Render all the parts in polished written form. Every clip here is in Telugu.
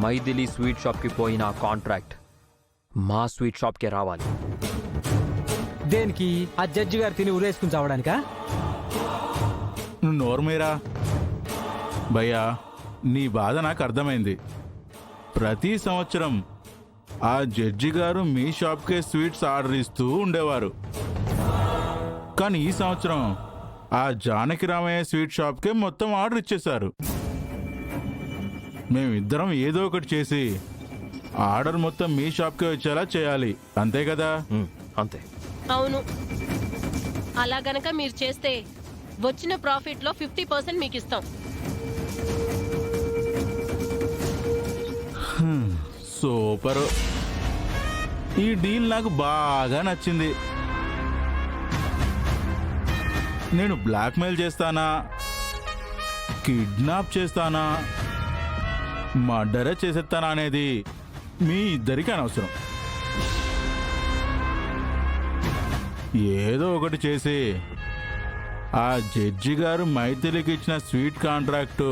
మైథిలి స్వీట్ షాప్కి పోయిన ఆ కాంట్రాక్ట్ మా స్వీట్ షాప్కే రావాలి. దేనికి? ఆ జడ్జి గారు తిని ఉరేసుకుని చావడానికా? నువ్వు నోర్మేరా భయ్యా, నీ బాధ నాకు అర్థమైంది. ప్రతి సంవత్సరం ఆ జడ్జి గారు మీ షాప్కే స్వీట్స్ ఆర్డర్ ఇస్తూ ఉండేవారు. కానీ ఈ సంవత్సరం ఆ జానకి రామయ్య స్వీట్ షాప్కే మొత్తం ఆర్డర్ ఇచ్చేశారు. మేమిద్దరం ఏదో ఒకటి చేసి ఆర్డర్ మొత్తం మీ షాప్కే వచ్చేలా చేయాలి, అంతే కదా? అంతే. అవును, అలా గనక మీరు చేస్తే వచ్చిన ప్రాఫిట్లో 50% మీకు ఇస్తాం. సూపర్, ఈ డీల్ నాకు బాగా నచ్చింది. నేను బ్లాక్మెయిల్ చేస్తానా, కిడ్నాప్ చేస్తానా, మర్డరే చేసేస్తానా అనేది మీ ఇద్దరికి అనవసరం. ఏదో ఒకటి చేసి ఆ జడ్జి గారు మైథిలికి ఇచ్చిన స్వీట్ కాంట్రాక్టు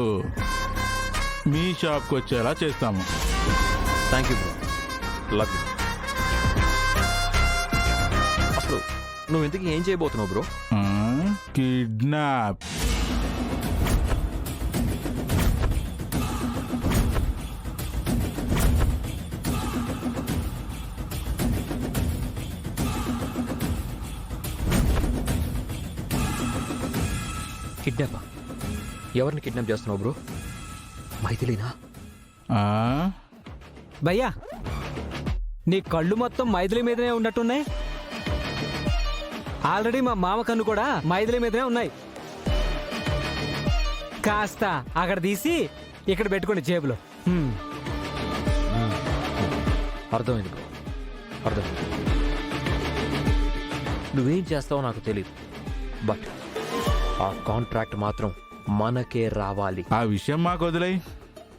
మీ షాప్కి వచ్చేలా చేస్తాము. Thank you bro, love you. అసలు నువ్వు ఇంతకీ ఏం చేయబోతున్నావు బ్రో? కిడ్నాప్. కిడ్నాపా? ఎవరిని కిడ్నాప్ చేస్తున్నావు బ్రో? మైథిలినా? భయ్యా, నీ కళ్ళు మొత్తం మైథిలి మీదనే ఉన్నట్టున్నాయి. ఆల్రెడీ మా మామ కన్ను కూడా మైథిలి మీదనే ఉన్నాయి. కాస్త అక్కడ తీసి ఇక్కడ పెట్టుకోండి జేబులో. అర్థమైంది బ్రో, అర్థమైంది. నువ్వేం చేస్తావో నాకు తెలియదు, బట్ ఆ కాంట్రాక్ట్ మాత్రం మనకే రావాలి. ఆ విషయం మాకు వదిలేయ్,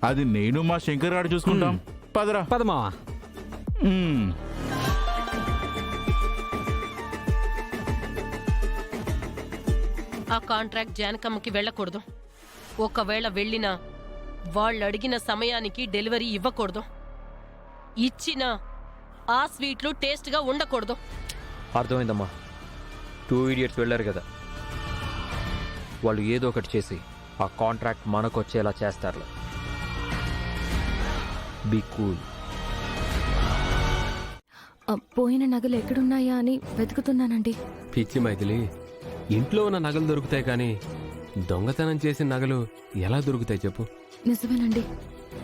అది నేను మా శంకర్ గారు చూసుకుంటాం. పదరా పదమావా. ఆ కాంట్రాక్ట్ జానకమ్మకి వెళ్ళకూడదు. ఒకవేళ వెళ్ళినా వాళ్ళు అడిగిన సమయానికి డెలివరీ ఇవ్వకూడదు. ఇచ్చిన ఆ స్వీట్లు టేస్ట్గా ఉండకూడదు. అర్థమైందమ్మా. 2 idiots వెళ్ళారు కదా, వాళ్ళు ఏదో ఒకటి చేసి ఆ కాంట్రాక్ట్ మనకొచ్చేలా చేస్తారు. Be cool. పోయిన నగలు ఎక్కడున్నాయా అని వెతుకుతున్నానండి. పిచ్చి మైథిలి, ఇంట్లో ఉన్న నగలు దొరుకుతాయి కానీ దొంగతనం చేసిన నగలు ఎలా దొరుకుతాయి చెప్పు? నిజమేనండి,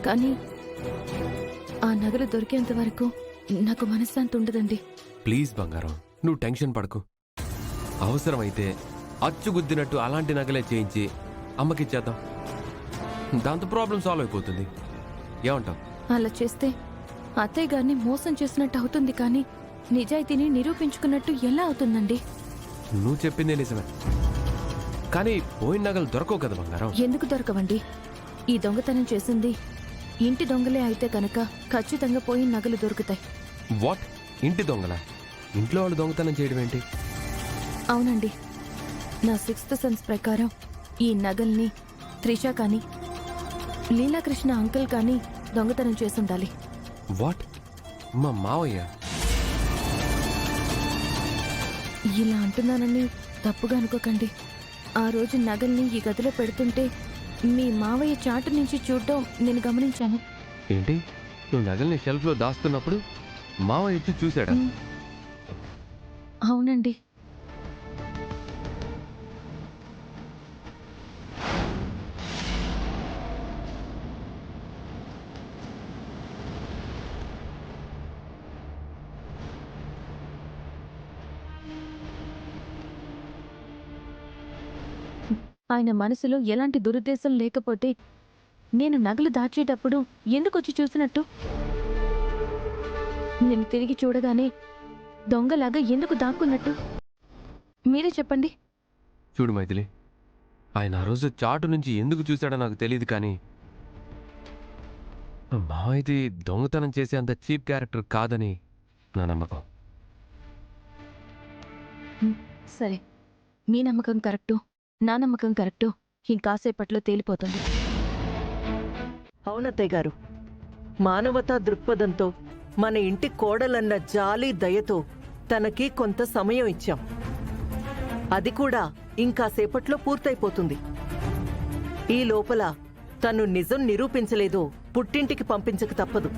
కానీ ఆ నగలు దొరికేంత వరకు నాకు మనశ్శాంతి ఉండదండి. ప్లీజ్ బంగారం, నువ్వు టెన్షన్ పడకు. అవసరమైతే అచ్చుగుద్దినట్టు అలాంటి నగలే చేయించి అమ్మకిచ్చేద్దాం. దాంతో ప్రాబ్లం సాల్వ్ అయిపోతుంది. ఏమంటావు? అలా చేస్తే అత్తయ్య గారిని మోసం చేసినట్టు అవుతుంది, కానీ నిజాయితీని నిరూపించుకున్నట్టు ఎలా అవుతుందండి? నువ్వు చెప్పిందే నిజమే, కానీ పోయిన నగలు దొరకవు కదా బంగారం. ఎందుకు దొరకవండి? ఈ దొంగతనం చేసింది ఇంటి దొంగలే అయితే కనుక ఖచ్చితంగా పోయిన నగలు దొరుకుతాయి. వాట్? ఇంటి దొంగల? ఇంట్లో వాళ్ళు దొంగతనం చేయడం ఏంటి? అవునండి, నా 6th సెన్స్ ప్రకారం ఈ నగల్ని త్రిష కానీ లీలాకృష్ణ అంకుల్ కానీ దొంగతనం చేసుండాలి. వాట్? మా మావయ్య? ఇలా అంటున్నానని తప్పుగా అనుకోకండి. ఆ రోజు నగల్ని ఈ గదిలో పెడుతుంటే మీ మావయ్య చాటు నుంచి చూడటం నేను గమనించాను. ఏంటి? నువ్వు నగల్ని షెల్ఫ్లో దాస్తున్నప్పుడు మావయ్య వచ్చి చూశాడా? అవునండి. ఆయన మనసులో ఎలాంటి దురుద్దేశం లేకపోతే నేను నగలు దాచేటప్పుడు ఎందుకొచ్చి చూసినట్టు? నేను తిరిగి చూడగానే దొంగలాగా ఎందుకు దాక్కున్నట్టు? మీరే చెప్పండి. చూడు మైథిలి, ఆయన ఆ రోజు చాటు నుంచి ఎందుకు చూశాడో నాకు తెలియదు, కానీ మావైతే దొంగతనం చేసే అంత చీప్ క్యారెక్టర్ కాదని నా నమ్మకం. సరే, మీ నమ్మకం కరెక్టు, నా నమ్మకం కరెక్టు ఇంకాసేపట్లో తేలిపోతుంది. అవునత్తయ్య గారు, మానవతా దృక్పథంతో మన ఇంటి కోడలన్న జాలి దయతో తనకి కొంత సమయం ఇచ్చాం. అది కూడా ఇంకాసేపట్లో పూర్తయిపోతుంది. ఈ లోపల తను నిజం నిరూపించలేదో పుట్టింటికి పంపించక తప్పదు.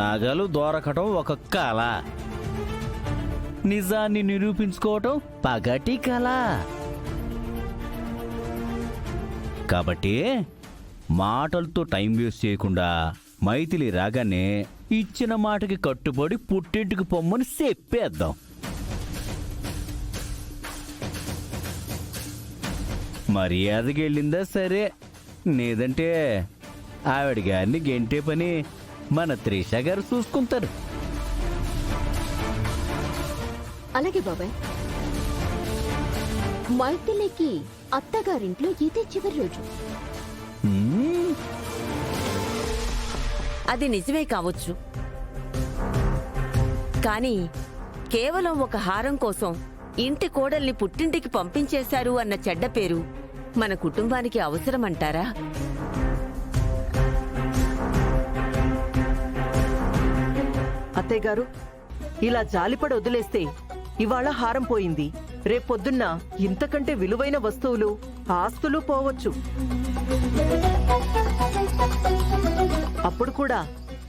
నగలు దొరకటం ఒక కళ, నిజాన్ని నిరూపించుకోవటం పగటి కళ. కాబట్టి మాటలతో టైం వేస్ట్ చేయకుండా మైథిలి రాగానే ఇచ్చిన మాటకి కట్టుబడి పుట్టింటికి పొమ్మని చెప్పేద్దాం. మర్యాదకి వెళ్ళిందా సరే, లేదంటే ఆవిడ గారిని గెంటే పని మన త్రిష గారు చూసుకుంటారు. అలాగే బాబాయ్. మైథిలికి అత్తగారింట్లో ఇదే చివరి రోజు. అది నిజమే కావచ్చు, కానీ కేవలం ఒక హారం కోసం ఇంటి కోడల్ని పుట్టింటికి పంపించేశారు అన్న చెడ్డ పేరు మన కుటుంబానికి అవసరమంటారా? అత్తయ్యగారు, ఇలా జాలిపడి వదిలేస్తే ఇవాళ హారం పోయింది, రేపొద్దున్న ఇంతకంటే విలువైన వస్తువులు, ఆస్తులు పోవచ్చు. అప్పుడు కూడా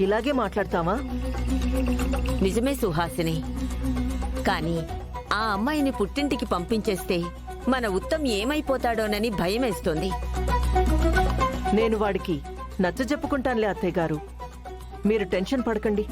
ఇలాగే మాట్లాడతామా? నిజమే సుహాసిని, కానీ ఆ అమ్మాయిని పుట్టింటికి పంపించేస్తే మన ఉత్తమ్ ఏమైపోతాడోనని భయమేస్తోంది. నేను వాడికి నచ్చజెప్పుకుంటానులే అత్తయ్య గారు, మీరు టెన్షన్ పడకండి.